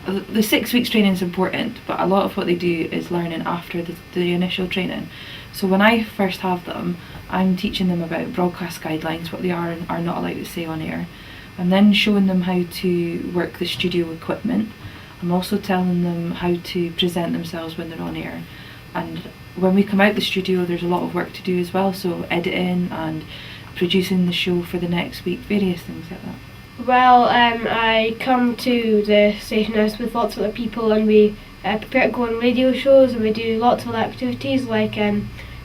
the 6 weeks training is important, but a lot of what they do is learning after the initial training. So when I first have them, I'm teaching them about broadcast guidelines, what they are and are not allowed to say on air. I'm then showing them how to work the studio equipment. I'm also telling them how to present themselves when they're on air. And when we come out the studio, there's a lot of work to do as well, so editing and producing the show for the next week, various things like that. Well, I come to the station house with lots of other people, and we prepare to go on radio shows, and we do lots of other activities, like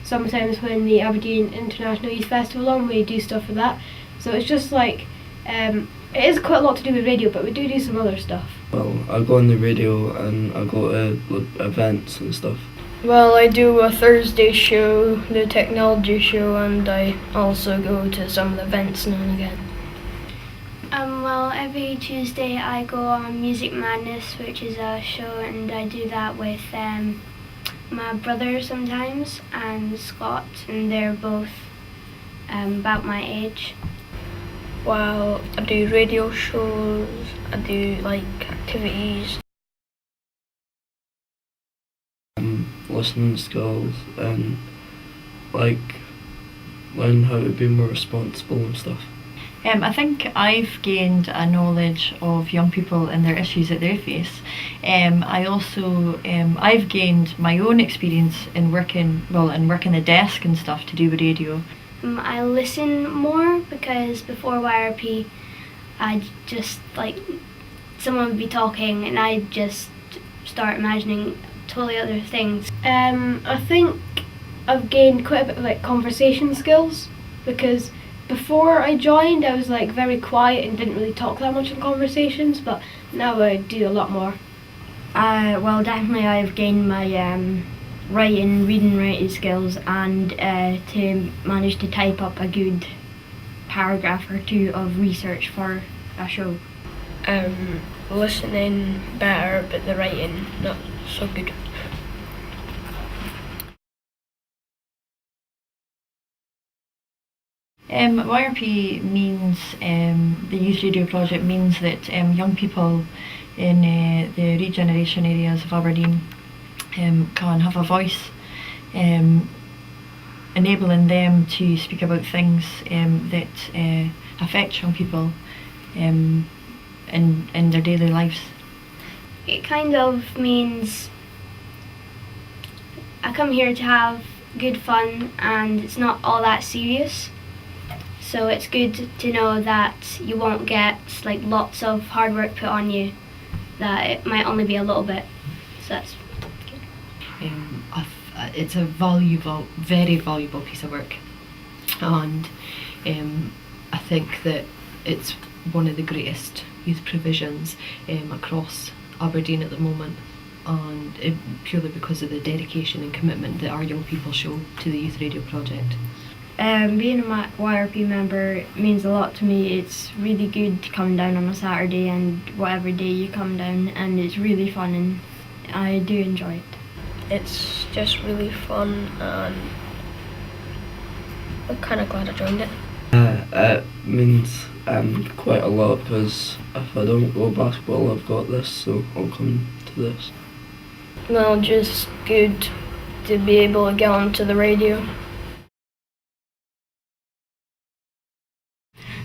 sometimes when the Aberdeen International Youth Festival on, we do stuff for that. So it's just like, it is quite a lot to do with radio, but we do some other stuff. Well, I go on the radio and I go to events and stuff. Well, I do a Thursday show, the technology show, and I also go to some of the events now and again. Well, every Tuesday I go on Music Madness, which is a show, and I do that with my brother sometimes and Scott, and they're both about my age. Well, I do radio shows, I do like activities. Listening skills and like learn how to be more responsible and stuff. I think I've gained a knowledge of young people and their issues that they face. I've gained my own experience in working a desk and stuff to do with radio. I listen more because before YRP, I just someone would be talking and I just start imagining totally other things. I think I've gained quite a bit of conversation skills, because before I joined I was very quiet and didn't really talk that much in conversations, but now I do a lot more. Well, definitely I've gained my reading writing skills, and to manage to type up a good paragraph or two of research for a show. Listening better, but the writing not so good. YRP means, the Youth Radio Project means that young people in the regeneration areas of Aberdeen can have a voice, enabling them to speak about things that affect young people in their daily lives. It kind of means I come here to have good fun and it's not all that serious. So it's good to know that you won't get lots of hard work put on you, that it might only be a little bit. So that's good. It's a valuable, very valuable piece of work, and I think that it's one of the greatest youth provisions across Aberdeen at the moment, and purely because of the dedication and commitment that our young people show to the Youth Radio Project. Being a YRP member means a lot to me. It's really good to come down on a Saturday and whatever day you come down, and it's really fun and I do enjoy it. It's just really fun, and I'm kind of glad I joined it. It means quite a lot, because if I don't go basketball I've got this, so I'll come to this. Well, just good to be able to get onto the radio.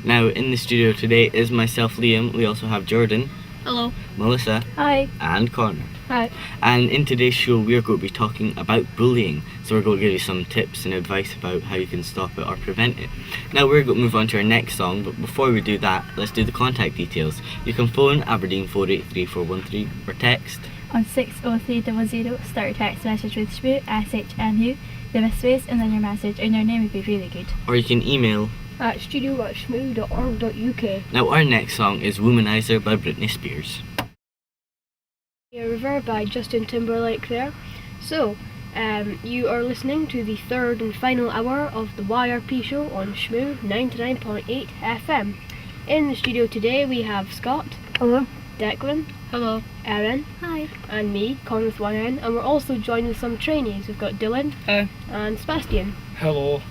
Now in the studio today is myself, Liam. We also have Jordan. Hello. Melissa. Hi. And Connor. Hi. And in today's show we are going to be talking about bullying. So we're going to give you some tips and advice about how you can stop it or prevent it. Now we're going to move on to our next song, but before we do that, let's do the contact details. You can phone Aberdeen 483413 or text on 60300. Start your text message with SHMU, SHMU, leave a space and then your message and your name would be really good. Or you can email at studio@shmoo.org.uk. Now our next song is Womanizer by Britney Spears. River by Justin Timberlake there. So, you are listening to the third and final hour of the YRP show on SHMU 99.8 FM. In the studio today we have Scott. Hello. Declan. Hello. Erin. Hi. And me, Con with one N, and we're also joined with some trainees. We've got Dylan. Hi. And Sebastian. Hello.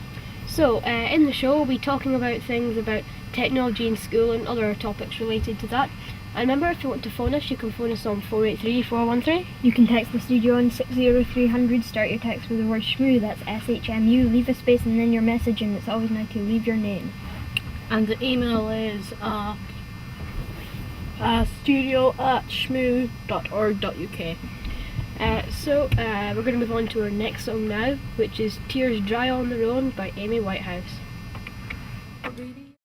So, in the show we'll be talking about things about technology in school and other topics related to that. And remember, if you want to phone us, you can phone us on 483 413. You can text the studio on 60300. Start your text with the word SHMU, that's SHMU. Leave a space and then your message, and it's always nice to leave your name. And the email is studio@shmoo.org.uk. So we're going to move on to our next song now, which is Tears Dry on Their Own by Amy Whitehouse.